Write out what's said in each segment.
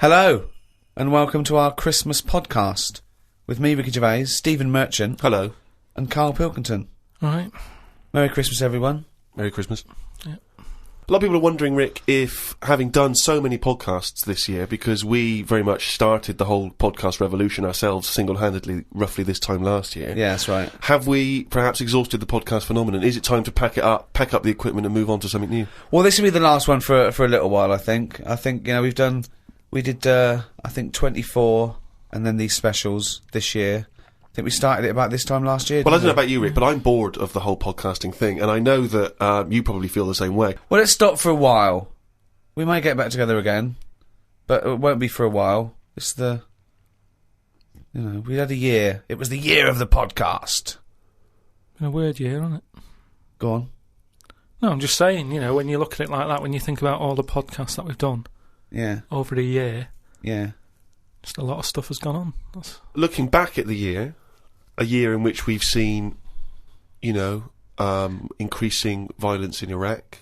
Hello, and welcome to our Christmas podcast with me, Ricky Gervais, Stephen Marchant. Hello. And Karl Pilkington. All right. Merry Christmas, everyone. Merry Christmas. Yeah. A lot of people are wondering, Rick, if having done so many podcasts this year, because we very much started the whole podcast revolution ourselves single-handedly roughly this time last year. Yeah, that's right. Have we perhaps exhausted the podcast phenomenon? Is it time to pack up the equipment and move on to something new? Well, this will be the last one for a little while, I think. We did, I think 24 and then these specials this year. I think we started it about this time last year. Well, I don't know about you, Rick, but I'm bored of the whole podcasting thing, and I know that you probably feel the same way. Well, let's stop for a while. We might get back together again, but it won't be for a while. It's we had a year. It was the year of the podcast. Been a weird year, hasn't it? Go on. No, I'm just saying, when you look at it like that, when you think about all the podcasts that we've done over the year, just a lot of stuff has gone on. Looking back at the year, a year in which we've seen, increasing violence in Iraq.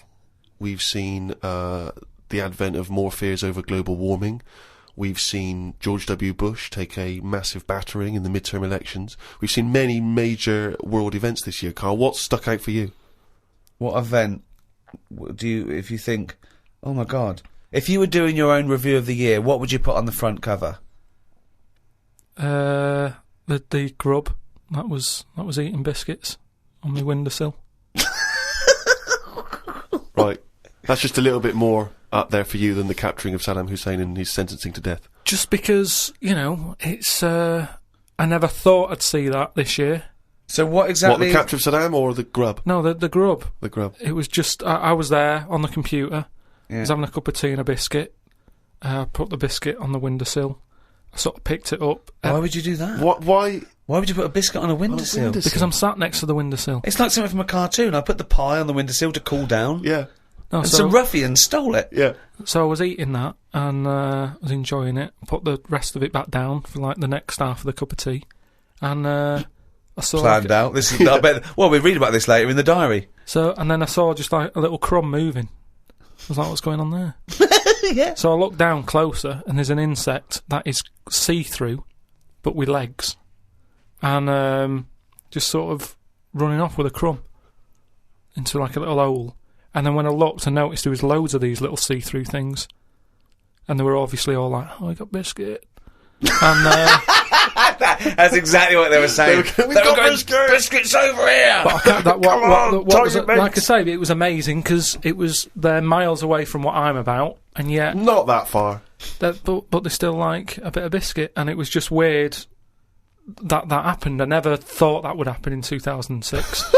We've seen the advent of more fears over global warming. We've seen George W. Bush take a massive battering in the midterm elections. We've seen many major world events this year. Karl, what's stuck out for you? What event if you think, oh my God, if you were doing your own review of the year, what would you put on the front cover? The grub that was eating biscuits on my windowsill. Right, that's just a little bit more up there for you than the capturing of Saddam Hussein and his sentencing to death. Just because it's I never thought I'd see that this year. So what exactly? What, the capture of Saddam or the grub? No, the grub. The grub. It was just I was there on the computer. I was having a cup of tea and a biscuit. I put the biscuit on the windowsill. I sort of picked it up. Why would you do that? Why would you put a biscuit on a windowsill? Because I'm sat next to the windowsill. It's like something from a cartoon. I put the pie on the windowsill to cool down. Yeah. And some ruffian stole it. Yeah. So I was eating that and I was enjoying it. Put the rest of it back down for like the next half of the cup of tea. And I saw... Planned out. This is, I bet, well, we'll read about this later in the diary. So, and then I saw just like a little crumb moving. I was like, what's going on there? Yeah. So I looked down closer, and there's an insect that is see-through, but with legs, and just sort of running off with a crumb into like a little hole. And then when I looked, I noticed there was loads of these little see-through things, and they were obviously all like, "Oh, I got biscuit," and that's exactly what they were saying. They were going, biscuits over here. But I can't, what was it, like I say, it was amazing because they're miles away from what I'm about, and yet not that far. But they still like a bit of biscuit, and it was just weird that happened. I never thought that would happen in 2006,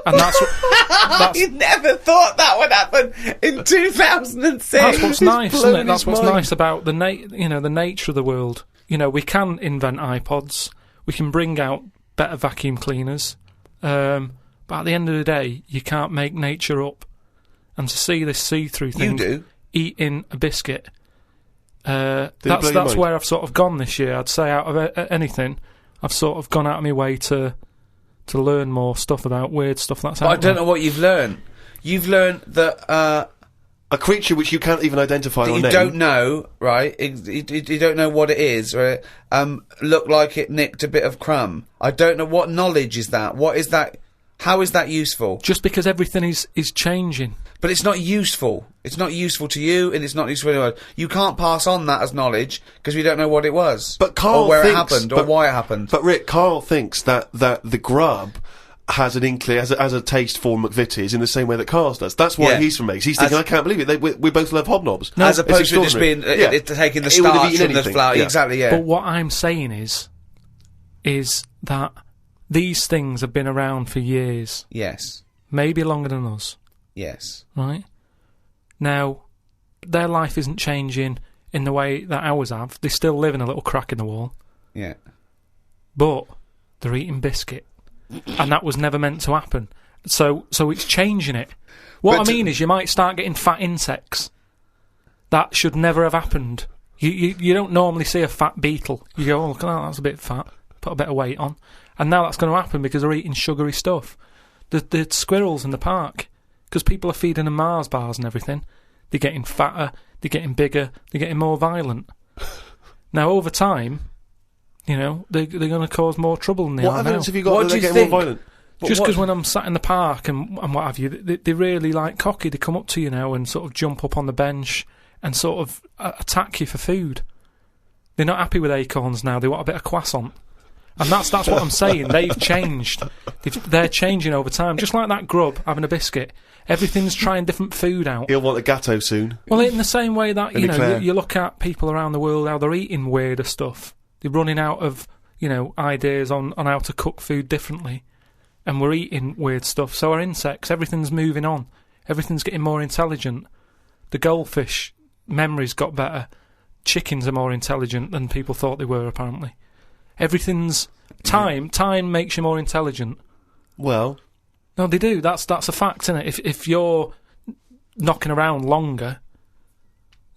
and that's you never thought that would happen in 2006. That's what's nice, isn't it? That's what's nice about the nature of the world. We can invent iPods, we can bring out better vacuum cleaners, but at the end of the day, you can't make nature up. And to see this see-through thing eating a biscuit, that's where I've sort of gone this year. I'd say out of anything, I've sort of gone out of my way to learn more stuff about weird stuff that's out there. I don't know what you've learned. You've learned that... a creature which you can't even identify or name. You don't know, right? You don't know what it is, right? Looked like it nicked a bit of crumb. I don't know what knowledge is that. What is that? How is that useful? Just because everything is changing. But it's not useful. It's not useful to you, and it's not useful to anyone. You can't pass on that as knowledge because we don't know what it was, but Karl or where thinks, it happened, or why it happened. But Rick, Karl thinks that the grub has an inkling, has a taste for McVitie's in the same way that Karl does. That's what he's from makes. He's thinking, I can't believe it. We both love hobnobs. No, as opposed to just being taking the starch from the flour. Yeah. Exactly. Yeah. But what I'm saying is that these things have been around for years. Yes. Maybe longer than us. Yes. Right. Now, their life isn't changing in the way that ours have. They still live in a little crack in the wall. Yeah. But they're eating biscuit. And that was never meant to happen. So it's changing it. What I mean is you might start getting fat insects. That should never have happened. You don't normally see a fat beetle. You go, oh, look at that, that's a bit fat. Put a bit of weight on. And now that's going to happen because they're eating sugary stuff. The squirrels in the park, because people are feeding them Mars bars and everything, they're getting fatter, they're getting bigger, they're getting more violent. Now, over time, you know, they're going to cause more trouble than they What are evidence now. have you got What that do they're you getting think? more violent? Just because when I'm sat in the park and what have you, they really like cocky. They come up to you now and sort of jump up on the bench and sort of attack you for food. They're not happy with acorns now. They want a bit of croissant. And that's what I'm saying. They've changed. They're changing over time. Just like that grub having a biscuit. Everything's trying different food out. He'll want a gâteau soon. Well, in the same way that, you know, Eclair. you look at people around the world, how they're eating weirder stuff. They're running out of, you know, ideas on how to cook food differently. And we're eating weird stuff. So our insects, everything's moving on. Everything's getting more intelligent. The goldfish memories got better. Chickens are more intelligent than people thought they were, apparently. Everything's... Time makes you more intelligent. Well... No, they do. That's a fact, isn't it? If you're knocking around longer,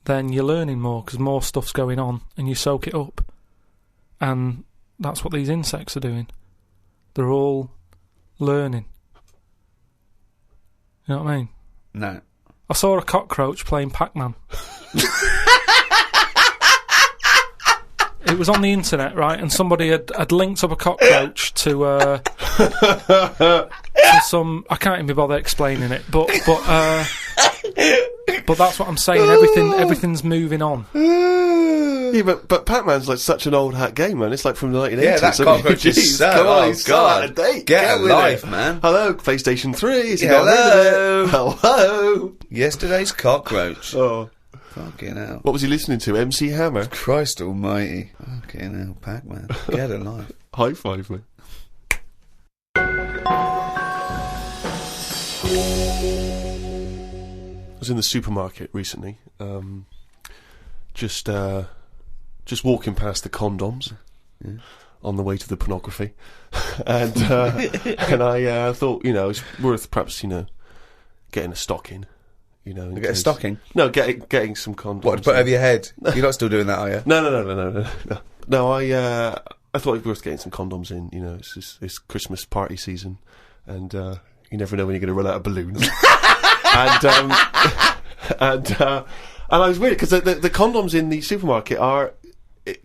then you're learning more, because more stuff's going on, and you soak it up. And that's what these insects are doing. They're all learning. You know what I mean? No. I saw a cockroach playing Pac-Man. It was on the internet, right? And somebody had linked up a cockroach to some... I can't even bother explaining it, but that's what I'm saying. Everything's moving on. Yeah, but Pac-Man's like such an old hat game, man. It's like from the 1980s. Yeah, that cockroach is so... Come on, oh, he's so God. out of date. Get a with life, it. man. Hello, PlayStation 3. Is he Yeah, got rid of it? Hello. Yesterday's cockroach. Oh. Fucking hell. What was he listening to? MC Hammer? Christ almighty. Fucking hell, Pac-Man. Get a life. High five, man. I was in the supermarket recently, just walking past the condoms on the way to the pornography, and I thought, you know, it's worth perhaps, you know, getting a stocking. You know, Get a stocking? No, getting some condoms. What, to put over your head? You're not still doing that, are you? No, I thought it was worth getting some condoms in. You know, it's Christmas party season, and you never know when you're going to run out of balloons. and I was weird because the condoms in the supermarket are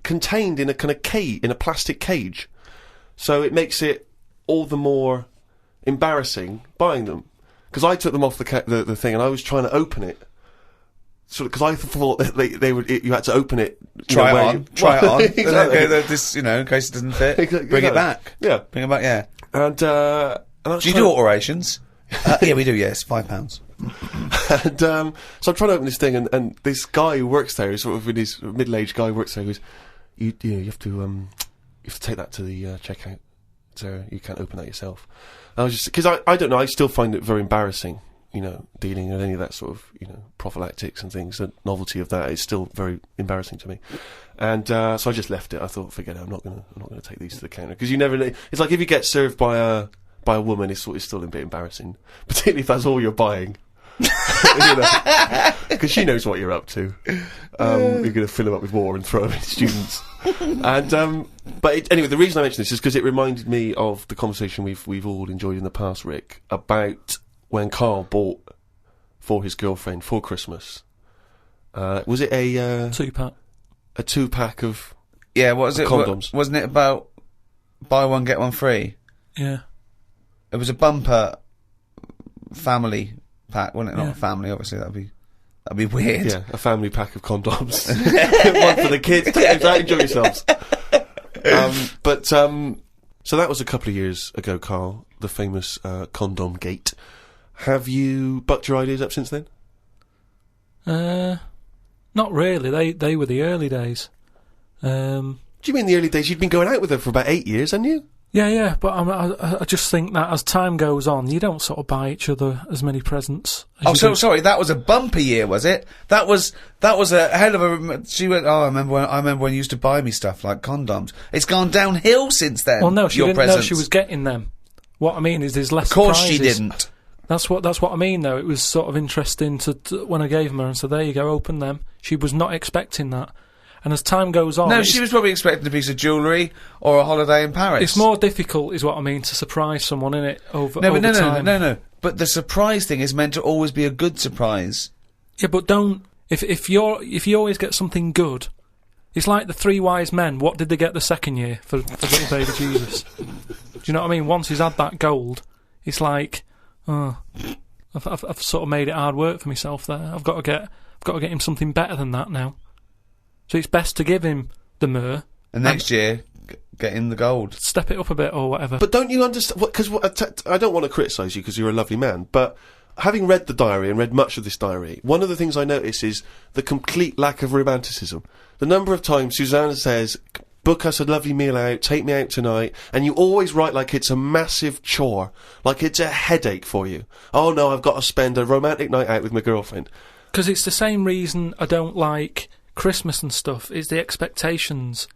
contained in a kind of cage, in a plastic cage, so it makes it all the more embarrassing buying them. Because I took them off the thing and I was trying to open it, sort of, because I thought that they would. You had to open it. Try it on. Exactly. This, you know, in case it doesn't fit, Exactly. bring it back. Yeah, Bring it back. Yeah. and I was Do you do alterations? Yeah, we do. Yes, £5. And so I'm trying to open this thing, and this guy who works there, sort of this middle-aged guy who works there, goes, you have to take that to the checkout, so you can't open that yourself. And I was just, because I don't know, I still find it very embarrassing, you know, dealing with any of that sort of, you know, prophylactics and things. The novelty of that is still very embarrassing to me. And so I just left it. I thought, forget it, I'm not gonna take these to the counter, because you never know. It's like if you get served by a woman, it's still a bit embarrassing, particularly if that's all you're buying. Because she knows what you're up to. You're going to fill them up with water and throw them at students. And anyway, the reason I mention this is because it reminded me of the conversation we've all enjoyed in the past, Rick, about when Karl bought for his girlfriend for Christmas. Was it a 2-pack? A 2-pack of what was it? condoms? Wasn't it about buy one get one free? Yeah. It was a bumper family pack, wasn't it? Not Yeah. a family, obviously. That'd be weird. Yeah, a family pack of condoms. One for the kids. Take them out, enjoy yourselves. So that was a couple of years ago, Karl, the famous condom gate. Have you bucked your ideas up since then? Not really. They were the early days. Do you mean the early days? You'd been going out with her for about 8 years, hadn't you? Yeah, but I just think that as time goes on, you don't sort of buy each other as many presents. Sorry, that was a bumper year, was it? That was a hell of a. She went. Oh, I remember when you used to buy me stuff like condoms. It's gone downhill since then. Well, no, she didn't know presents. she was getting them. What I mean is, there's less. Of course, surprises. she didn't. That's what I mean, though. It was sort of interesting to when I gave them her and said, "There you go, open them." She was not expecting that. And as time goes on... No, she was probably expecting a piece of jewellery or a holiday in Paris. It's more difficult, is what I mean, to surprise someone, innit, over time. No. But the surprise thing is meant to always be a good surprise. Yeah, but don't... If you always get something good, It's like the three wise men. What did they get the second year for little baby Jesus? Do you know what I mean? Once he's had that gold, it's like, oh, I've sort of made it hard work for myself there. I've got to get him something better than that now. So it's best to give him the myrrh. And next year, get him the gold. Step it up a bit or whatever. But don't you understand? Because I don't want to criticise you because you're a lovely man, but having read the diary and read much of this diary, one of the things I notice is the complete lack of romanticism. The number of times Susanna says, book us a lovely meal out, take me out tonight, and you always write like it's a massive chore, like it's a headache for you. Oh no, I've got to spend a romantic night out with my girlfriend. Because it's the same reason I don't like Christmas and stuff, is the expectations.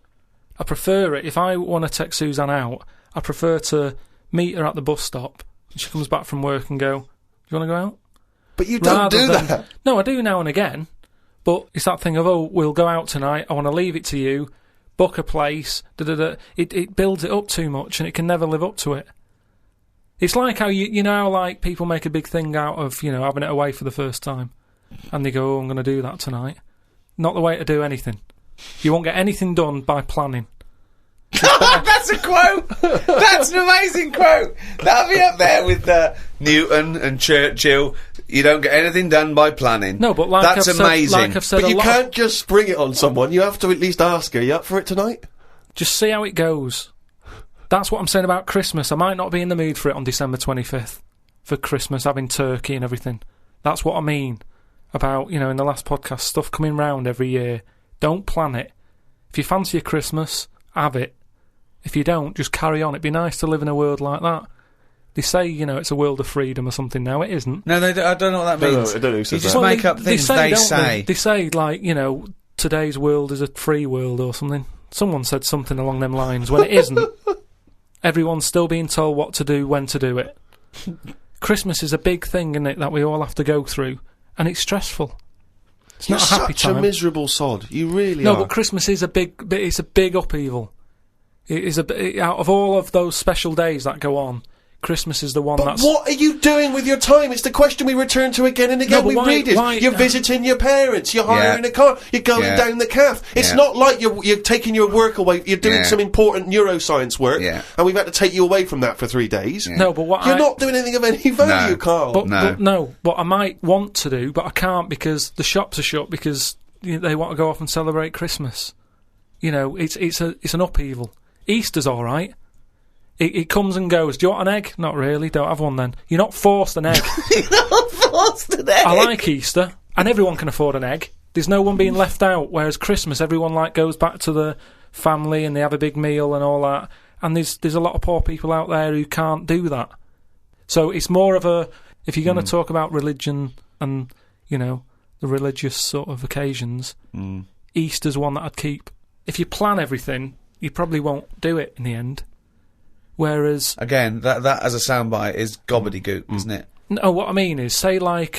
I prefer it, if I want to take Suzanne out, I prefer to meet her at the bus stop, and she comes back from work and go, you want to go out? But you don't do that. No, I do now and again, but it's that thing of, oh, we'll go out tonight, I want to leave it to you, book a place, It builds it up too much, and it can never live up to it. It's like how, you know how, like, people make a big thing out of, you know, having it away for the first time, and they go, oh, I'm going to do that tonight. Not the way to do anything. You won't get anything done by planning. That's a quote! That's an amazing quote! That'll be up there with Newton and Churchill. You don't get anything done by planning. No, but that's amazing. Like I've said, but you can't just spring it on someone. You have to at least ask her, you up for it tonight? Just see how it goes. That's what I'm saying about Christmas. I might not be in the mood for it on December 25th. For Christmas, having turkey and everything. That's what I mean. About, you know, in the last podcast, stuff coming round every year. Don't plan it. If you fancy a Christmas, have it. If you don't, just carry on. It'd be nice to live in a world like that. They say, you know, it's a world of freedom or something now. It isn't. No, I don't know what that means. I don't know who says you just that. make up things they say. They say, like, you know, today's world is a free world or something. Someone said something along them lines when it isn't. Everyone's still being told what to do, when to do it. Christmas is a big thing, isn't it, that we all have to go through. And it's stressful. It's not a happy time. You're such a miserable sod. You really are. No, but Christmas is it's a big upheaval. It is out of all of those special days that go on, Christmas is the one that's... But what are you doing with your time? It's the question we return to again and again. No, You're visiting your parents, you're hiring a car, you're going down the calf. It's not like you're taking your work away, you're doing some important neuroscience work, and we've had to take you away from that for 3 days. Yeah. No, but what You're not doing anything of any value, Carl. But what I might want to do, but I can't because the shops are shut because they want to go off and celebrate Christmas. You know, it's an upheaval. Easter's all right. It comes and goes. Do you want an egg? Not really. Don't have one then. You're not forced an egg. You're not forced an egg. I like Easter, and everyone can afford an egg. There's no one being left out. Whereas Christmas, everyone goes back to the family and they have a big meal and all that. And there's a lot of poor people out there who can't do that. So it's more of a, if you're going to talk about religion and, you know, the religious sort of occasions, Easter's one that I'd keep. If you plan everything, you probably won't do it in the end. Whereas... Again, that as a soundbite is gobbledygook, isn't it? No, what I mean is, say like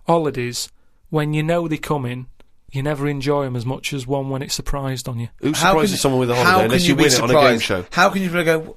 holidays, when you know they're coming, you never enjoy them as much as one when it's surprised on you. Who surprises someone with a holiday unless you win it on a game show? How can you go,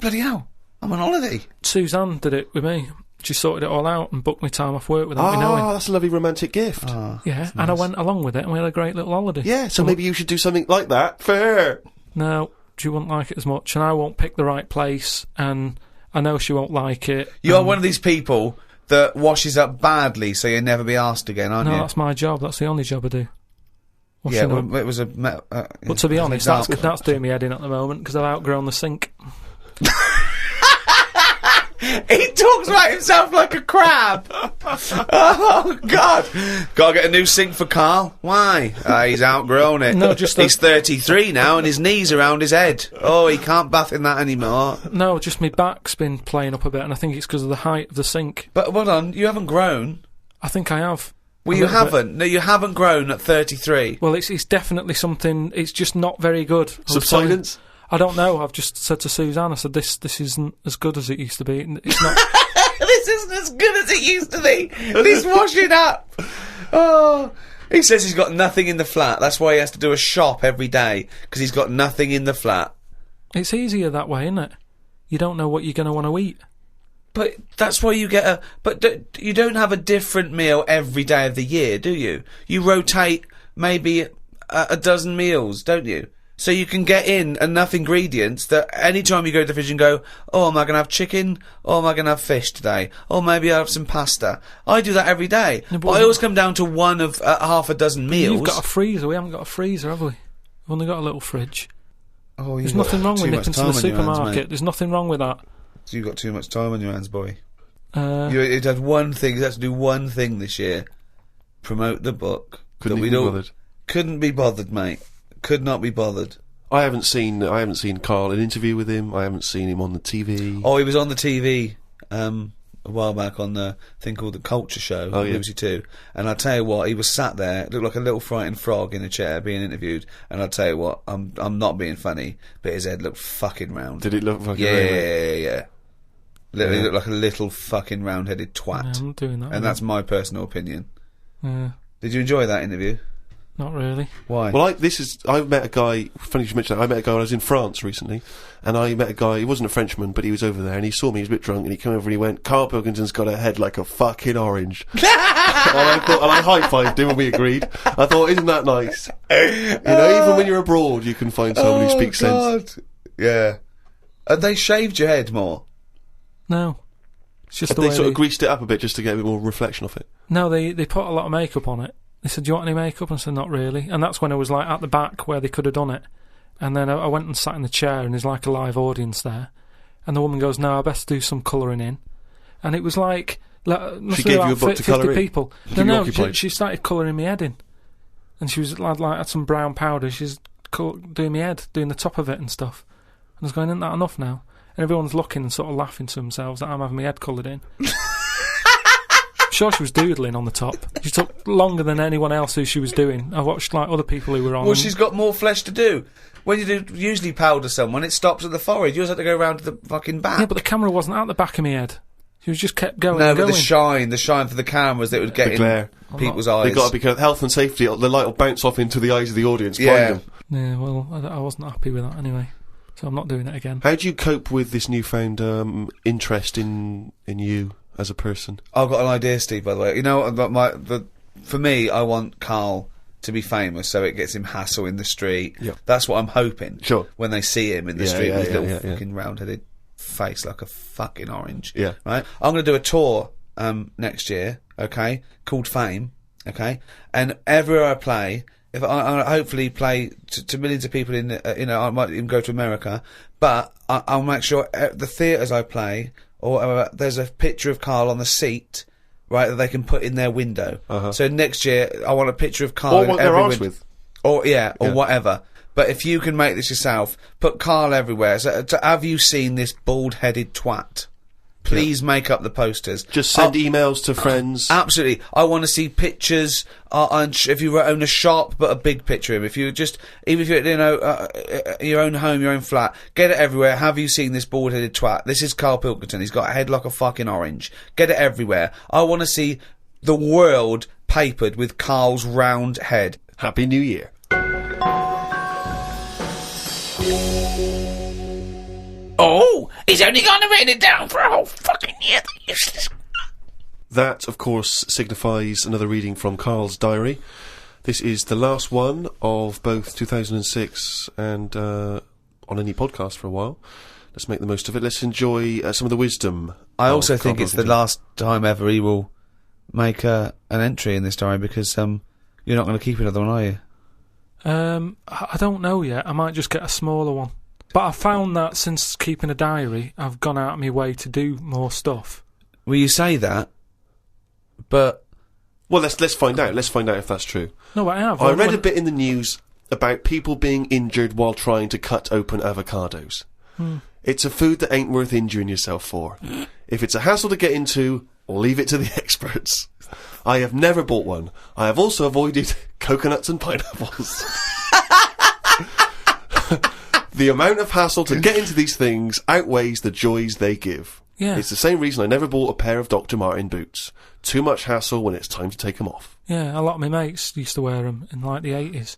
bloody hell, I'm on holiday? Suzanne did it with me. She sorted it all out and booked me time off work without me knowing. Oh, that's a lovely romantic gift. Yeah, and I went along with it and we had a great little holiday. Yeah, so maybe you should do something like that for her. No, she wouldn't like it as much, and I won't pick the right place, and I know she won't like it. You are one of these people that washes up badly so you'll never be asked again, aren't you? No, that's my job. That's the only job I do. Yeah, well, it was a... but to be honest, that's doing me head in at the moment, because I've outgrown the sink. He talks about himself like a crab. Oh, God. Gotta get a new sink for Carl. Why? He's outgrown it. No, just he's 33 now and his knees around his head. Oh, he can't bath in that anymore. No, just my back's been playing up a bit, and I think it's because of the height of the sink. But hold on, you haven't grown. I think I have. Well, you haven't. No, you haven't grown at 33. Well, it's definitely something... It's just not very good. Subsidence? I don't know. I've just said to Suzanne, I said, this isn't as good as it used to be. It's not... This isn't as good as it used to be. This washing up. Oh. He says he's got nothing in the flat. That's why he has to do a shop every day, because he's got nothing in the flat. It's easier that way, isn't it? You don't know what you're going to want to eat. But that's why you get a... But you don't have a different meal every day of the year, do you? You rotate maybe a dozen meals, don't you? So you can get in enough ingredients that any time you go to the fridge and go, oh, am I going to have chicken? Or am I going to have fish today? Or maybe I'll have some pasta. I do that every day. No, but I always come down to one of half a dozen meals. You've got a freezer. We haven't got a freezer, have we? We've only got a little fridge. Oh, There's nothing wrong with nipping to the supermarket. There's nothing wrong with that. So you've got too much time on your hands, boy. You had one thing. You had to do one thing this year. Promote the book. Couldn't be bothered. Couldn't be bothered, mate. Could not be bothered. I haven't seen Karl, an interview with him. I haven't seen him on the TV. Oh, he was on the TV a while back on the thing called The Culture Show on BBC Two. And I tell you what, he was sat there, looked like a little frightened frog in a chair being interviewed. And I tell you what, I'm not being funny, but his head looked fucking round. Did it look fucking round? Yeah. Literally looked like a little fucking round-headed twat. Yeah, I'm not doing that. And that's my personal opinion. Yeah. Did you enjoy that interview? Not really. Why? Well, I met a guy, funny you should mention that, I met a guy when I was in France recently, and I met a guy, he wasn't a Frenchman, but he was over there, and he saw me, he was a bit drunk, and he came over and he went, Karl Pilkington's got a head like a fucking orange. and I high-fived him and we agreed. I thought, isn't that nice? Even when you're abroad, you can find someone who speaks sense. Yeah. Have they shaved your head more? No. It's just they sort of greased it up a bit just to get a bit more reflection off it? No, they put a lot of makeup on it. They said, do you want any makeup? And I said, not really. And that's when I was like at the back where they could have done it. And then I went and sat in the chair and there's like a live audience there. And the woman goes, no, I best do some colouring in. And it was like she gave you a book to colour in? People. No, she started colouring my head in. And she was like had some brown powder. She's doing my head, doing the top of it and stuff. And I was going, isn't that enough now? And everyone's looking and sort of laughing to themselves that I'm having my head coloured in. Sure, she was doodling on the top. She took longer than anyone else who she was doing. I watched like other people who were on. Well, she's got more flesh to do. When you do usually powder someone, it stops at the forehead. Yours had to go round to the fucking back. Yeah, but the camera wasn't at the back of my head. She was just kept going. No, but the shine for the cameras that would get in people's eyes. They've got to be careful. Health and safety. The light will bounce off into the eyes of the audience. Blind them. Yeah, well, I wasn't happy with that anyway. So I'm not doing it again. How do you cope with this newfound interest in you as a person? I've got an idea, Steve, by the way. You know, for me, I want Karl to be famous so it gets him hassle in the street. Yep. That's what I'm hoping. Sure. When they see him in the street with his little fucking round-headed face like a fucking orange. Yeah. Right? I'm going to do a tour next year, okay, called Fame, okay? And everywhere I play, if I hopefully play to millions of people in, I might even go to America, but I'll make sure the theatres I play, or whatever, there's a picture of Karl on the seat, right, that they can put in their window. So next year, I want a picture of Karl in every window. With. Or whatever. But if you can make this yourself, put Karl everywhere. So, have you seen this bald-headed twat? Please make up the posters. Just send emails to friends. Absolutely. I want to see pictures. If you own a shop, but a big picture of him. If you even if you're your own home, your own flat, get it everywhere. Have you seen this bald-headed twat? This is Karl Pilkington. He's got a head like a fucking orange. Get it everywhere. I want to see the world papered with Karl's round head. Happy New Year. Oh, he's only going to write it down for a whole fucking year. That, of course, signifies another reading from Karl's diary. This is the last one of both 2006 and on any podcast for a while. Let's make the most of it. Let's enjoy some of the wisdom. I also think it's the last time ever he will make an entry in this diary, because you're not going to keep another one, are you? I don't know yet. I might just get a smaller one. But I found that since keeping a diary, I've gone out of my way to do more stuff. Well, you say that, but... Well, let's find out. Let's find out if that's true. No, I have. I read a bit in the news about people being injured while trying to cut open avocados. It's a food that ain't worth injuring yourself for. If it's a hassle to get into, leave it to the experts. I have never bought one. I have also avoided coconuts and pineapples. The amount of hassle to get into these things outweighs the joys they give. Yeah. It's the same reason I never bought a pair of Dr. Martin boots. Too much hassle when it's time to take them off. Yeah, a lot of my mates used to wear them in like the 80s.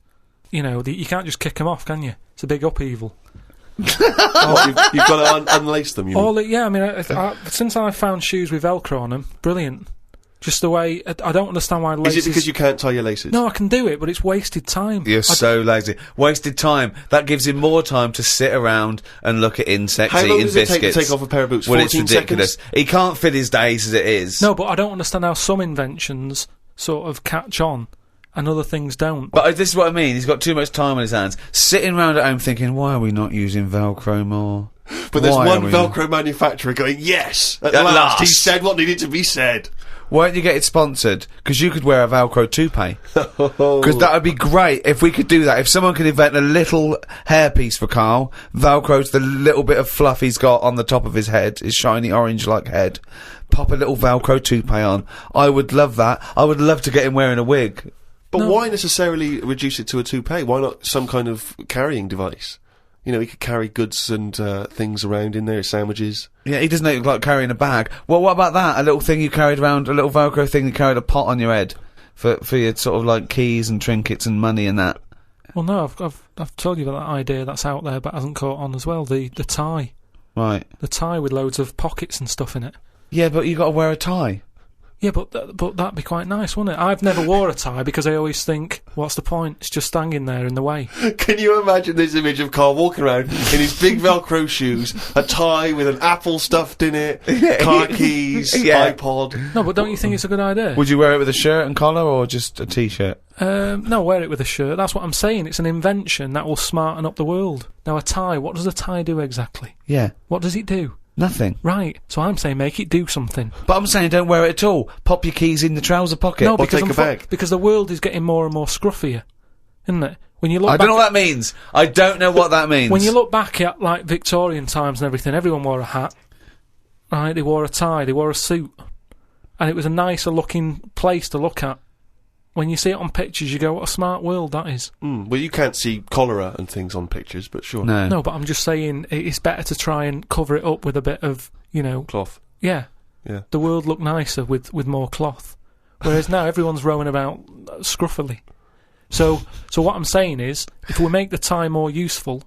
You know, you can't just kick them off, can you? It's a big upheaval. You've got to unlace them, you mean? Yeah, I mean, since I found shoes with Velcro on them, brilliant. Just the way I don't understand why laces. Is it because you can't tie your laces? No, I can do it, but it's wasted time. You're so lazy. Wasted time. That gives him more time to sit around and look at insects, How long eating does it biscuits. take to take off a pair of boots? Well, 14 it's ridiculous. seconds? He can't fit his days as it is. No, but I don't understand how some inventions sort of catch on and other things don't. But this is what I mean. He's got too much time on his hands. Sitting around at home thinking, why are we not using Velcro more? But there's Why one are we Velcro manufacturer going, yes, at At last, last. he said what needed to be said. Why don't you get it sponsored? Because you could wear a Velcro toupee. Because that would be great if we could do that. If someone could invent a little hairpiece for Karl, Velcro's the little bit of fluff he's got on the top of his head, his shiny orange-like head. Pop a little Velcro toupee on. I would love that. I would love to get him wearing a wig. But why necessarily reduce it to a toupee? Why not some kind of carrying device? You know, he could carry goods and things around in there, sandwiches. Yeah, he doesn't look like carrying a bag. Well, what about that? A little thing you carried around, a little Velcro thing you carried a pot on your head for your sort of like keys and trinkets and money and that. Well, no, I've told you about that idea that's out there, but hasn't caught on as well. The tie, Right. the tie with loads of pockets and stuff in it. Yeah, but you got to wear a tie. Yeah, but that'd be quite nice, wouldn't it? I've never wore a tie because I always think, what's the point? It's just hanging there in the way. Can you imagine this image of Karl walking around in his big Velcro shoes, a tie with an apple stuffed in it, car keys, Yeah. iPod? No, but don't you think it's a good idea? Would you wear it with a shirt and collar or just a t-shirt? No, wear it with a shirt. That's what I'm saying. It's an invention that will smarten up the world. Now, a tie, what does a tie do exactly? Yeah. What does it do? Nothing. Right, so I'm saying make it do something. But I'm saying don't wear it at all. Pop your keys in the trouser pocket. No, Or because take a bag. because the world is getting more and more scruffier, isn't it? When you look I back don't know what that means. I don't know what that means. when you look back at like Victorian times and everything, everyone wore a hat. Right, they wore a tie, they wore a suit, and it was a nicer looking place to look at. When you see it on pictures, you go, "What a smart world that is." Well, you can't see cholera and things on pictures, but sure. No. No, but I'm just saying it's better to try and cover it up with a bit of, Cloth. yeah. Yeah. The world looked nicer with more cloth, whereas now everyone's roaming about scruffily. So what I'm saying is, if we make the tie more useful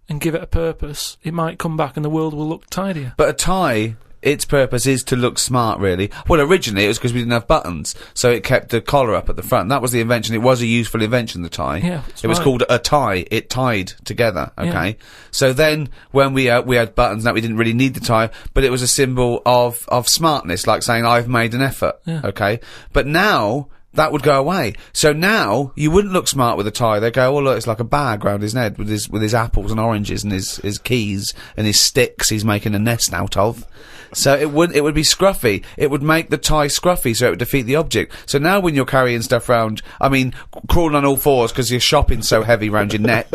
and give it a purpose, it might come back and the world will look tidier. But a tie, its purpose is to look smart, really. Well, originally it was because we didn't have buttons, so it kept the collar up at the front. That was the invention. It was a useful invention, the tie. Yeah, that's it was right. called a tie. It tied together, okay? Yeah. So then, when we had buttons, that we didn't really need the tie, but it was a symbol of smartness, like saying, I've made an effort, Yeah. okay? But now, that would go away. So now, you wouldn't look smart with a tie. They go, oh look, it's like a bag round his neck with his apples and oranges and his keys and his sticks he's making a nest out of. So it would be scruffy. It would make the tie scruffy, so it would defeat the object. So now when you're carrying stuff round, crawling on all fours because your shopping's so heavy round your neck,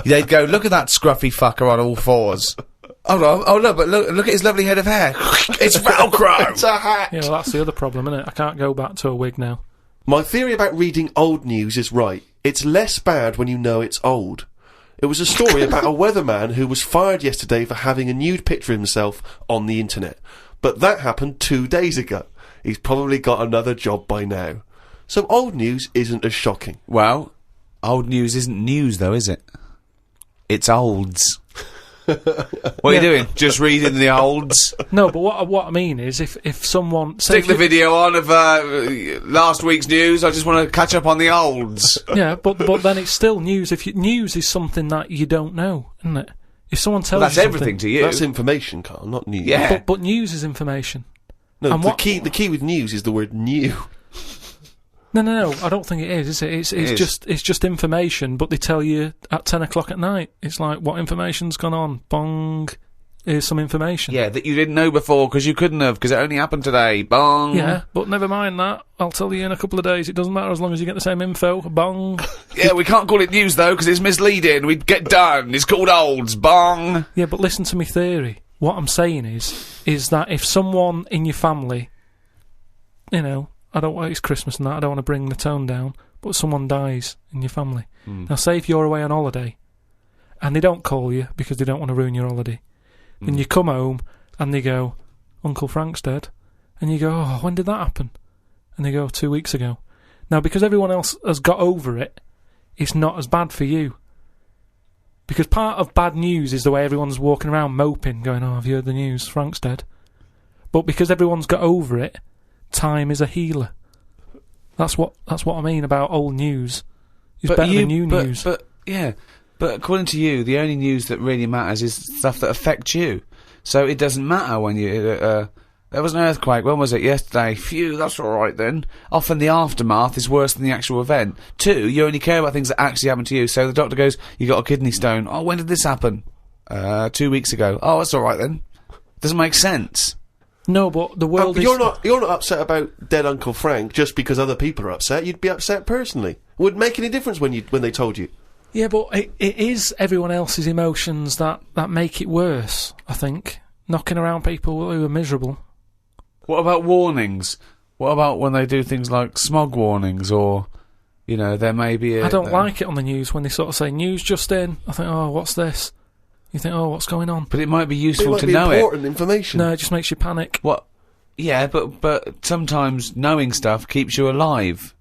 they'd go, look at that scruffy fucker on all fours. Oh look, but look at his lovely head of hair. It's Velcro! It's a hat! Yeah, well, that's the other problem, isn't it? I can't go back to a wig now. My theory about reading old news is right. It's less bad when you know it's old. It was a story about a weatherman who was fired yesterday for having a nude picture of himself on the internet. But that happened 2 days ago. He's probably got another job by now. So old news isn't as shocking. Well, old news isn't news though, is it? It's olds. What are you doing? Just reading the olds? No, but what I mean is, if someone Stick the video on of last week's news. I just want to catch up on the olds. yeah, but then it's still news. News is something that you don't know, isn't it? If someone tells That's you everything to you. That's information, Carl, not news. Yeah. but news is information. No, And the key with news is the word new. No, I don't think it is it? It's just information, but they tell you at 10 o'clock at night. It's like, what information's gone on? Bong. Here's some information. Yeah, that you didn't know before because you couldn't have because it only happened today. Bong. Yeah, but never mind that. I'll tell you in a couple of days. It doesn't matter as long as you get the same info. Bong. Yeah, we can't call it news though because it's misleading. We'd get done. It's called olds. Bong. Yeah, but listen to me theory. What I'm saying is that if someone in your family, it's Christmas and that, I don't want to bring the tone down, but someone dies in your family. Now, say if you're away on holiday, and they don't call you because they don't want to ruin your holiday, and you come home, and they go, Uncle Frank's dead, and you go, oh, when did that happen? And they go, 2 weeks ago. Now, because everyone else has got over it, it's not as bad for you. Because part of bad news is the way everyone's walking around moping, going, oh, have you heard the news? Frank's dead. But because everyone's got over it, time is a healer. That's what I mean about old news. It's better than new news. But according to you, the only news that really matters is stuff that affects you. So it doesn't matter when you... there was an earthquake. When was it? Yesterday. Phew, that's all right then. Often the aftermath is worse than the actual event. 2, you only care about things that actually happen to you. So the doctor goes, you got a kidney stone. Oh, when did this happen? 2 weeks ago. Oh, that's all right then. Doesn't make sense. No, but the world is... You're not upset about dead Uncle Frank just because other people are upset. You'd be upset personally. Would it make any difference when they told you? Yeah, but it is everyone else's emotions that make it worse, I think. Knocking around people who are miserable. What about warnings? What about when they do things like smog warnings or, there may be a... I don't like it on the news when they sort of say, news just in. I think, oh, what's this? You think, oh, what's going on? But it might be useful to know it. It might be important information. No, it just makes you panic. What? Yeah, but sometimes knowing stuff keeps you alive.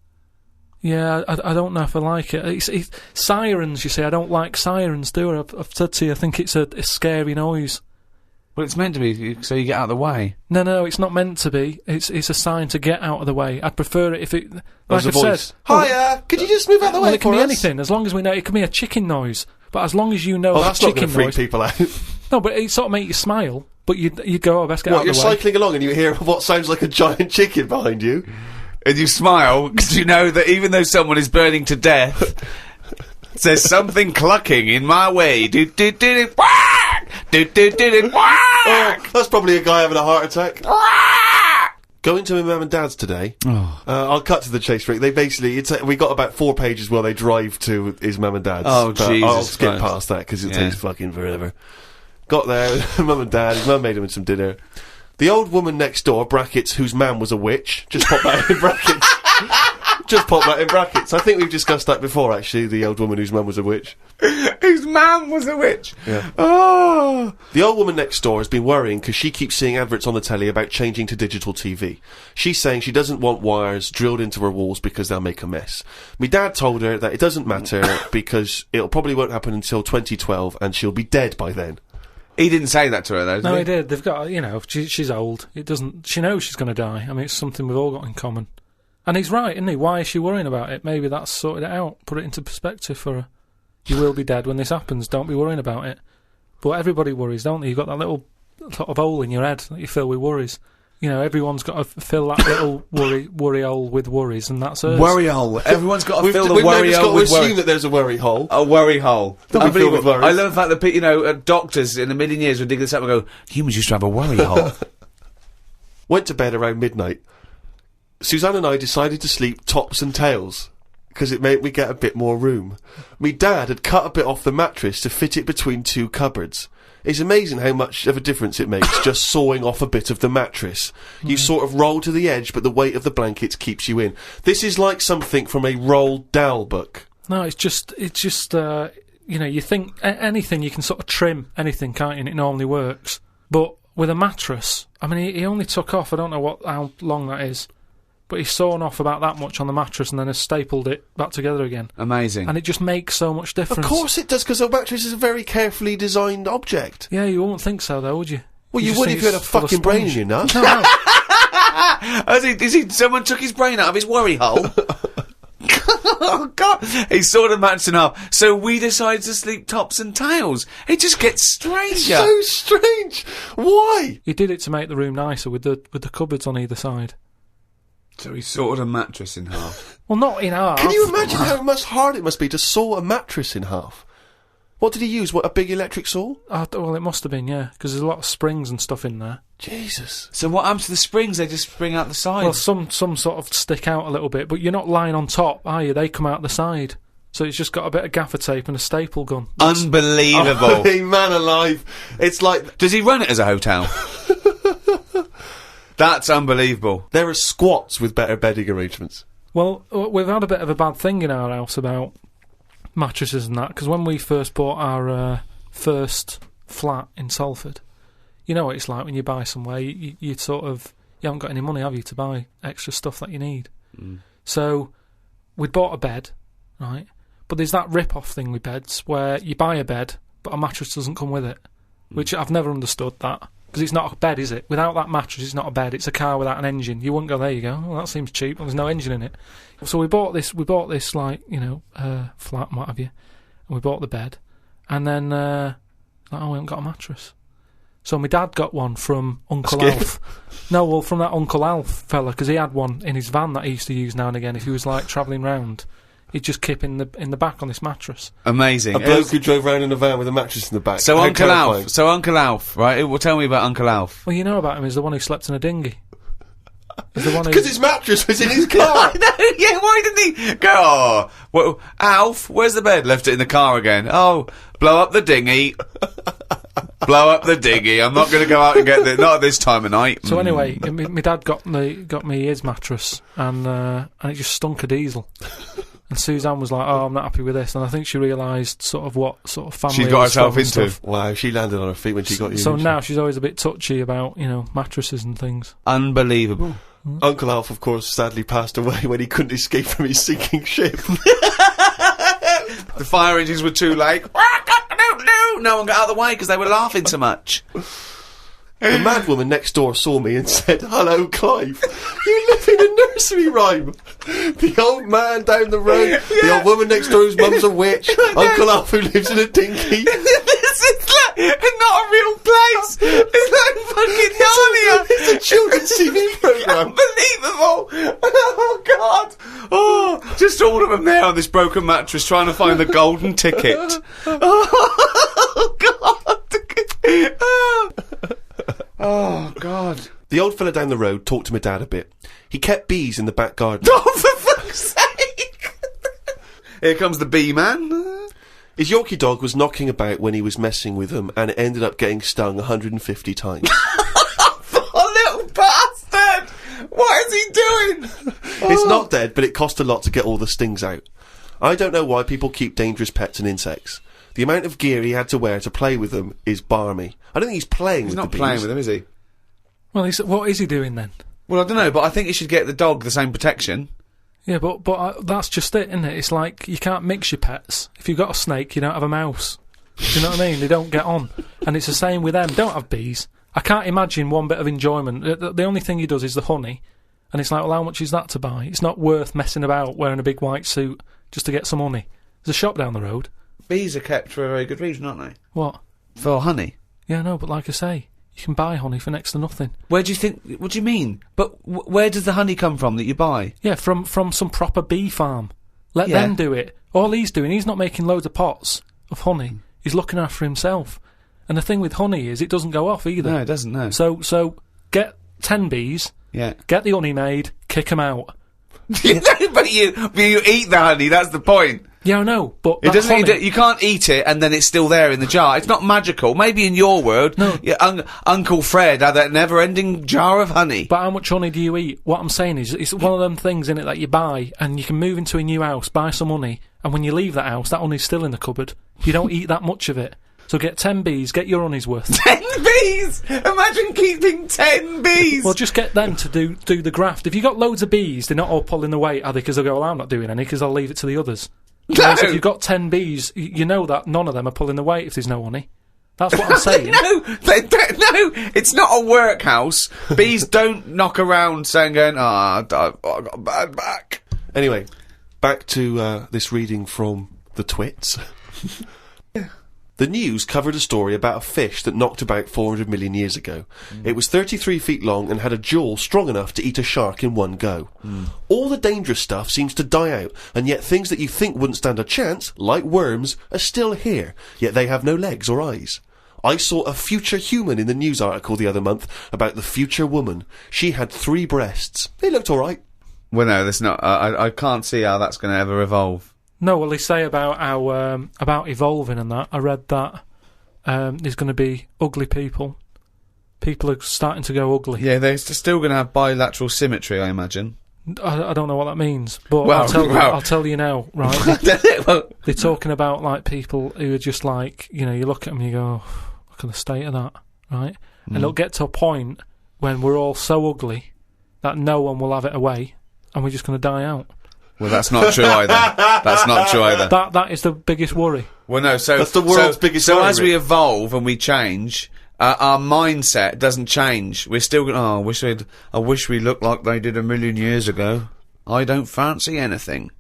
Yeah, I don't know if I like it. It's sirens, you see. I don't like sirens, do I? I've said to you, I think it's a scary noise. Well, it's meant to be so you get out of the way. No, it's not meant to be. It's a sign to get out of the way. I'd prefer it if it... Like I've said... Hiya! Could you just move out of the way for us? It can be anything, as long as we know... It can be a chicken noise. But as long as you know that chicken noise... that's not going to freak people out. No, but it sort of make you smile. But you go, oh, best get out of the way. You're cycling along and you hear what sounds like a giant chicken behind you. And you smile, because you know that even though someone is burning to death, there's something clucking in my way. Do-do-do-do, whack! Do-do-do-do, whack! Oh, that's probably a guy having a heart attack. Going to my mum and dad's today. I'll cut to the chase, Rick. They basically, we got about 4 pages where they drive to his mum and dad's. Oh, Jesus I'll skip Christ. past that because it takes fucking forever. Got there, mum and dad, his mum made him some dinner. The old woman next door, brackets, whose man was a witch. Just pop that in brackets. Just pop that in brackets. I think we've discussed that before, actually, the old woman whose mum was a witch. Whose man was a witch? Yeah. Oh! The old woman next door has been worrying because she keeps seeing adverts on the telly about changing to digital TV. She's saying she doesn't want wires drilled into her walls because they'll make a mess. My dad told her that it doesn't matter because it'll probably won't happen until 2012 and she'll be dead by then. He didn't say that to her, though, did he? No, he did. They've got, she's old. She knows she's going to die. I mean, it's something we've all got in common. And he's right, isn't he? Why is she worrying about it? Maybe that's sorted it out. Put it into perspective for her. You will be dead when this happens. Don't be worrying about it. But everybody worries, don't they? You've got that little sort of hole in your head that you fill with worries. Everyone's got to fill that little worry hole with worries, and that's us. Worry hole. Everyone's got to fill the worry hole with worry. We've got to assume that there's a worry hole. A worry hole. Unbelievable. I love the fact that, doctors in a million years would dig this up and go, humans used to have a worry hole. Went to bed around midnight. Suzanne and I decided to sleep tops and tails, because it made me get a bit more room. Me dad had cut a bit off the mattress to fit it between 2 cupboards. It's amazing how much of a difference it makes just sawing off a bit of the mattress. You sort of roll to the edge, but the weight of the blankets keeps you in. This is like something from a Roald Dahl book. No, it's just you think anything, you can sort of trim anything, can't you? And it normally works. But with a mattress, I mean, he only took off, I don't know how long that is, but he's sawn off about that much on the mattress and then has stapled it back together again. Amazing. And it just makes so much difference. Of course it does, because a mattress is a very carefully designed object. Yeah, you wouldn't think so, though, would you? Well, you would if you had a fucking brain in your nut. No. Someone took his brain out of his worry hole? Oh, God. He saw the mattress in half. So we decided to sleep tops and tails. It just gets stranger. So strange. Why? He did it to make the room nicer with the cupboards on either side. So he sawed a mattress in half. Well, not in half. Can you imagine how much hard it must be to saw a mattress in half? What did he use? What, a big electric saw? Well, it must have been, yeah, because there's a lot of springs and stuff in there. Jesus. So what happens to the springs? They just spring out the side? Well, some sort of stick out a little bit, but you're not lying on top, are you? They come out the side. So it's just got a bit of gaffer tape and a staple gun. Unbelievable. Oh, man alive. It's like... Does he run it as a hotel? That's unbelievable. There are squats with better bedding arrangements. Well, we've had a bit of a bad thing in our house about mattresses and that, because when we first bought our first flat in Salford, you know what it's like when you buy somewhere, you haven't got any money, have you, to buy extra stuff that you need. So we'd bought a bed, right, but there's that rip-off thing with beds where you buy a bed but a mattress doesn't come with it, which I've never understood that. Because it's not a bed, is it? Without that mattress, it's not a bed. It's a car without an engine. You wouldn't go, there you go. Well, that seems cheap. Well, there's no engine in it. So we bought this, like, flat and what have you. And we bought the bed. And then, we haven't got a mattress. So my dad got one from Uncle Alf. No, well, from that Uncle Alf fella, because he had one in his van that he used to use now and again if he was, like, travelling round. He'd just kip in the back on this mattress. Amazing. A bloke who drove around in a van with a mattress in the back. So Uncle Alf, right? Well, tell me about Uncle Alf. Well, you know about him. He's the one who slept in a dinghy. He's the one Because his mattress was in his car. I know, yeah, why didn't he go, well, Alf, where's the bed? Left it in the car again. Oh, blow up the dinghy. Blow up the dinghy. I'm not going to go out and get it. Not at this time of night. So anyway, my dad got me his mattress, and it just stunk of diesel. And Suzanne was like, "Oh, I'm not happy with this," and I think she realised sort of what sort of family she's got herself into. Stuff. Wow, she landed on her feet when she got you. So now she's always a bit touchy about mattresses and things. Unbelievable. Uncle Alf, of course, sadly passed away when he couldn't escape from his sinking ship. The fire engines were too late. No one got out of the way because they were laughing so much. The mad woman next door saw me and said, "Hello, Clive. You live in a nursery rhyme. The old man down the road, the old woman next door whose mum's a witch, Uncle Alf who lives in a dinghy." This is like not a real place. It's like fucking Narnia. It's a children's TV programme. Unbelievable. Oh, God. Oh, just all of them there on this broken mattress trying to find the golden ticket. Oh, God. Oh, God. The old fella down the road talked to my dad a bit. He kept bees in the back garden. Oh, for fuck's sake! Here comes the bee man. His Yorkie dog was knocking about when he was messing with them, and it ended up getting stung 150 times. Oh, little bastard! What is he doing? It's not dead, but it cost a lot to get all the stings out. I don't know why people keep dangerous pets and insects. The amount of gear he had to wear to play with them is barmy. I don't think he's playing with the bees. He's not playing with them, is he? Well, what is he doing then? Well, I don't know, but I think he should get the dog the same protection. Yeah, but that's just it, isn't it? It's like you can't mix your pets. If you've got a snake, you don't have a mouse. Do you know what I mean? They don't get on. And it's the same with them. Don't have bees. I can't imagine one bit of enjoyment. The only thing he does is the honey. And it's like, well, how much is that to buy? It's not worth messing about wearing a big white suit just to get some honey. There's a shop down the road. Bees are kept for a very good reason, aren't they? What? For honey. Yeah, no, but like I say, you can buy honey for next to nothing. Where do you think... What do you mean? But where does the honey come from that you buy? Yeah, from some proper bee farm. Let them do it. All he's doing, he's not making loads of pots of honey. He's looking after himself. And the thing with honey is it doesn't go off either. No, it doesn't, no. So get 10 bees, get the honey made, kick them out. But you eat the honey, that's the point. Yeah, I know, but it doesn't. You can't eat it and then it's still there in the jar. It's not magical. Maybe in your world, no. Uncle Fred had that never-ending jar of honey. But how much honey do you eat? What I'm saying is, it's one of them things in it that you buy, and you can move into a new house, buy some honey, and when you leave that house, that honey's still in the cupboard. You don't eat that much of it. So get 10 bees, get your honey's worth. 10 bees! Imagine keeping 10 bees! Well, just get them to do the graft. If you got loads of bees, they're not all pulling the weight, are they? Because they'll go, well, I'm not doing any, because I'll leave it to the others. No. Whereas if you've got 10 bees, you know that none of them are pulling the weight if there's no honey. That's what I'm saying. No, it's not a workhouse. Bees don't knock around saying, I got a bad back. Anyway, back to this reading from the twits. The news covered a story about a fish that knocked about 400 million years ago. It was 33 feet long and had a jaw strong enough to eat a shark in one go. All the dangerous stuff seems to die out, and yet things that you think wouldn't stand a chance, like worms, are still here, yet they have no legs or eyes. I saw a future human in the news article the other month about the future woman. She had 3 breasts. They looked alright. Well, no, that's not... I can't see how that's going to ever evolve. No, well, they say about how about evolving and that. I read that there's going to be ugly people. People are starting to go ugly. Yeah, they're still going to have bilateral symmetry, I imagine. I don't know what that means, but well, I'll tell you now, right? They're talking about like people who are just like, you look at them and you go, oh, look at the state of that, right? And it'll get to a point when we're all so ugly that no one will have it away, and we're just going to die out. Well, that's not true either. That's not true either. That is the biggest worry. Well, no, so... That's the world's biggest worry. So as we evolve and we change, our mindset doesn't change. We're still going, I wish we looked like they did 1,000,000 years ago. I don't fancy anything.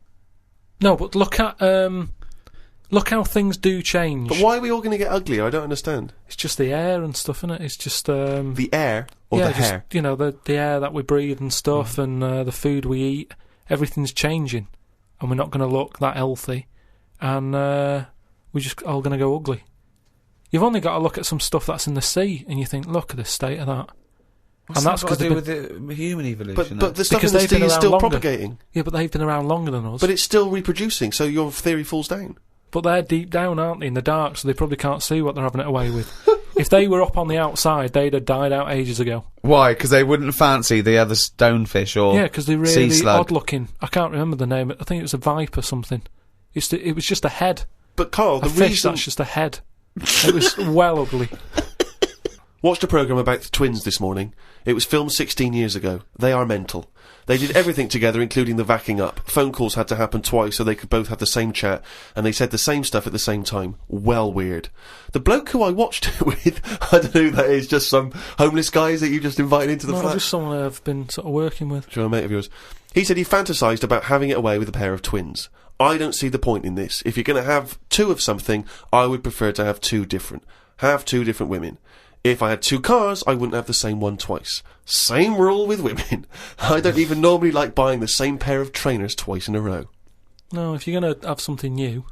No, but look how things do change. But why are we all going to get uglier? I don't understand. It's just the air and stuff, isn't it? It's just... the air or the hair? You know, the air that we breathe and stuff, and the food we eat. Everything's changing. And we're not going to look that healthy. And we're just all going to go ugly. You've only got to look at some stuff that's in the sea, and you think, look at the state of that. What's that got to do with the human evolution? But the stuff in the sea is still propagating. Yeah, but they've been around longer than us. But it's still reproducing, so your theory falls down. But they're deep down, aren't they, in the dark, so they probably can't see what they're having it away with. If they were up on the outside, they'd have died out ages ago. Why? Because they wouldn't fancy the other stonefish or yeah, because they're sea really slug. odd-looking. I can't remember the name. I think it was a viper or something. It was just a head. But Carl, a fish that's just a head. It was well ugly. Watched a programme about the twins this morning. It was filmed 16 years ago. They are mental. They did everything together, including the vacking up. Phone calls had to happen twice so they could both have the same chat, and they said the same stuff at the same time. Well weird. The bloke who I watched it with, I don't know who that is, just some homeless guys that you just invited into the flat? Just someone I've been sort of working with. Sure, a mate of yours. He said he fantasised about having it away with a pair of twins. I don't see the point in this. If you're going to have two of something, I would prefer to have two different. Have two different women. If I had two cars, I wouldn't have the same one twice. Same rule with women. I don't even normally like buying the same pair of trainers twice in a row. No, if you're going to have something new,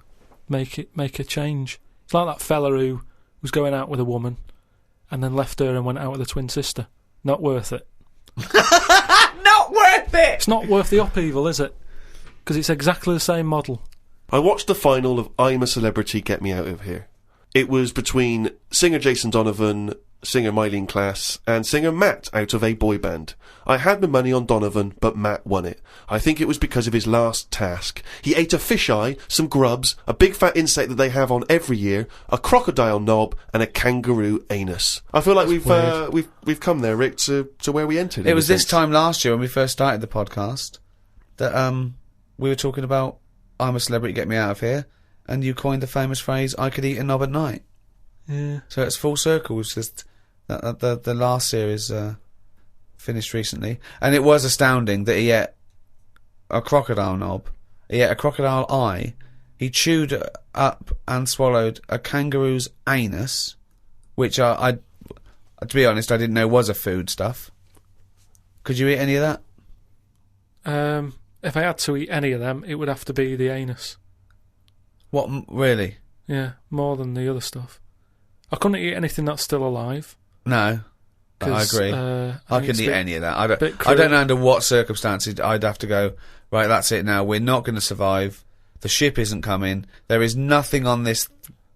make a change. It's like that fella who was going out with a woman and then left her and went out with a twin sister. Not worth it. Not worth it! It's not worth the upheaval, is it? Because it's exactly the same model. I watched the final of I'm a Celebrity, Get Me Out of Here. It was between singer Jason Donovan, singer Mylene Klass, and singer Matt out of a boy band. I had my money on Donovan, but Matt won it. I think it was because of his last task. He ate a fisheye, some grubs, a big fat insect that they have on every year, a crocodile knob, and a kangaroo anus. I feel like we've come there, Rick, to where we entered. It was this time last year when we first started the podcast that we were talking about I'm a Celebrity, Get Me Out of Here. And you coined the famous phrase, I could eat a knob at night. Yeah. So it's full circle. It's just the last series finished recently. And it was astounding that he ate a crocodile knob. He ate a crocodile eye. He chewed up and swallowed a kangaroo's anus, which I to be honest, I didn't know was a food stuff. Could you eat any of that? If I had to eat any of them, it would have to be the anus. What, really? Yeah, more than the other stuff. I couldn't eat anything that's still alive. No, I agree. I couldn't eat any of that. I don't know under what circumstances I'd have to go, right, that's it now, we're not going to survive, the ship isn't coming, there is nothing on this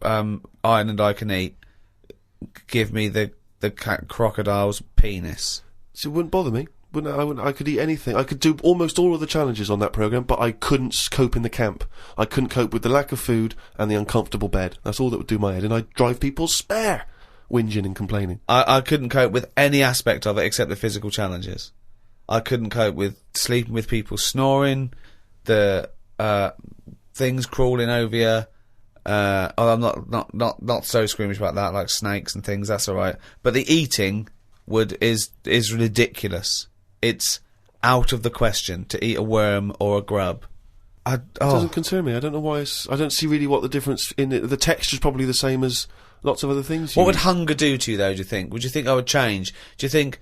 island I can eat, give me the crocodile's penis. So it wouldn't bother me. I could eat anything. I could do almost all of the challenges on that programme, but I couldn't cope in the camp. I couldn't cope with the lack of food and the uncomfortable bed. That's all that would do my head, and I'd drive people spare, whinging and complaining. I couldn't cope with any aspect of it except the physical challenges. I couldn't cope with sleeping with people snoring, the things crawling over you. I'm not so squeamish about that, like snakes and things, that's alright. But the eating is ridiculous. It's out of the question to eat a worm or a grub. It doesn't concern me. I don't know why. I don't see really what the difference in it. The texture's probably the same as lots of other things. What would hunger do to you, though, do you think? Would you think I would change? Do you think,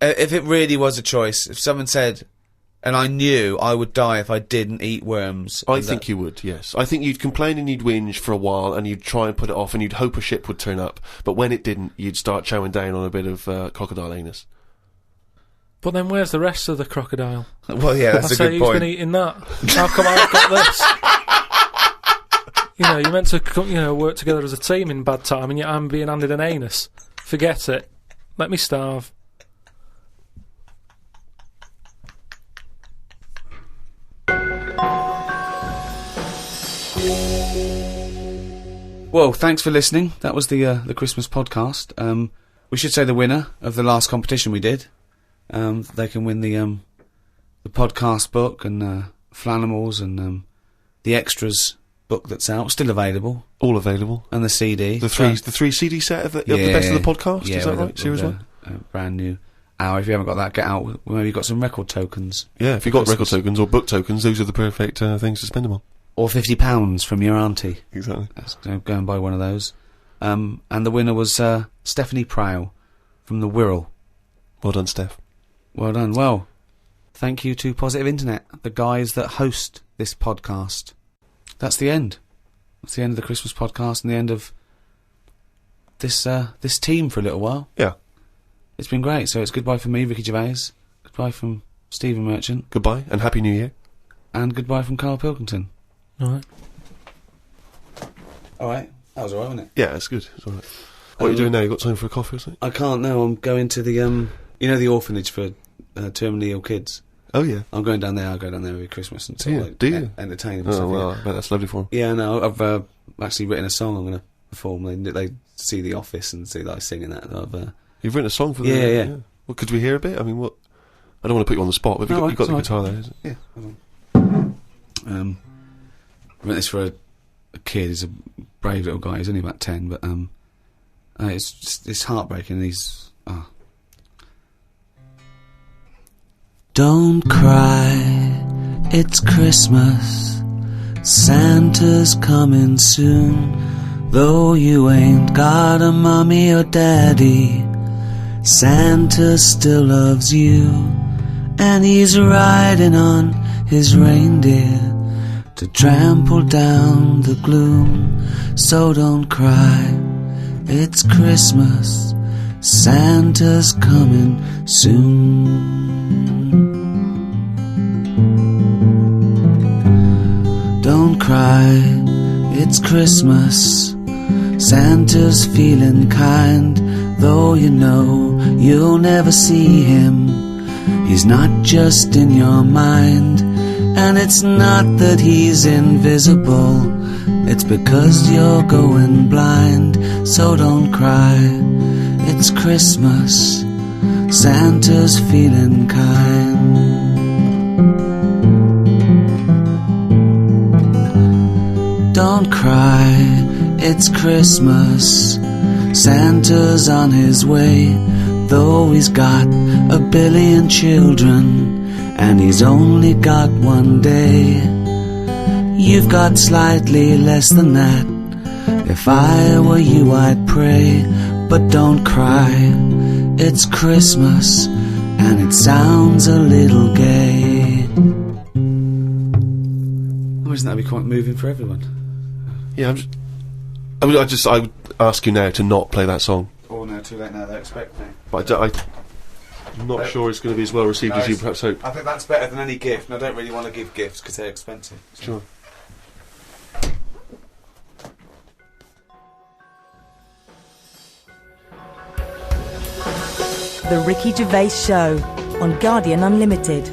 if it really was a choice, if someone said, and I knew I would die if I didn't eat worms... I think you would, yes. I think you'd complain and you'd whinge for a while, and you'd try and put it off, and you'd hope a ship would turn up. But when it didn't, you'd start chowing down on a bit of crocodile anus. But then where's the rest of the crocodile? Well, yeah, that's a good point. Who's been eating that? How come I've got this? You're meant to work together as a team in bad time, and yet I'm being handed an anus. Forget it. Let me starve. Well, thanks for listening. That was the Christmas podcast. We should say the winner of the last competition we did. They can win the podcast book and Flanimals and the extras book that's out, still available, All available. and the CD. The three CD set of the best of the podcast. Yeah, Is that with right? Series 1. Brand new hour. If you haven't got that, get out. Maybe you've got some record tokens. Yeah, if you've got record tokens or book tokens, those are the perfect things to spend them on. Or £50 from your auntie. Exactly. Go and buy one of those. And the winner was Stephanie Prow from the Wirral. Well done, Steph. Well done. Well, thank you to Positive Internet, the guys that host this podcast. That's the end. That's the end of the Christmas podcast and the end of this team for a little while. Yeah. It's been great. So it's goodbye from me, Ricky Gervais. Goodbye from Stephen Marchant. Goodbye and Happy New Year. And goodbye from Karl Pilkington. Alright. Alright. That was alright, wasn't it? Yeah, it's good. It's all right. What are you doing now? You got time for a coffee or something? I can't now. I'm going to the, the orphanage for terminally ill kids. Oh, yeah. I'm going down there. I go down there every Christmas and sort of, do you? Entertain them. Oh, And stuff, well, yeah. I bet that's lovely for them. Yeah, no, I've actually written a song I'm going to perform. They see The Office and see that I sing in that. You've written a song for them? Yeah. Well, could we hear a bit? I mean, what? I don't want to put you on the spot, but you've got the guitar there, is it? Yeah. Hold on. I wrote this for a kid. He's a brave little guy. He's only about 10, but it's heartbreaking. He's Don't cry, it's Christmas. Santa's coming soon. Though you ain't got a mommy or daddy, Santa still loves you. And he's riding on his reindeer to trample down the gloom. So don't cry, it's Christmas. Santa's coming soon. Don't cry, it's Christmas. Santa's feeling kind, though you know you'll never see him. He's not just in your mind, and it's not that he's invisible. It's because you're going blind. So don't cry, it's Christmas. Santa's feeling kind. Don't cry, it's Christmas. Santa's on his way, though he's got a billion children, and he's only got one day. You've got slightly less than that. If I were you, I'd pray. But don't cry, it's Christmas, and it sounds a little gay. Oh, isn't that be quite moving for everyone? Yeah, I would ask you now to not play that song. Oh no, too late now, they expect me. But I'm not sure it's going to be as well received as you perhaps hope. I think that's better than any gift, and I don't really want to give gifts because they're expensive. So. Sure. The Ricky Gervais Show on Guardian Unlimited.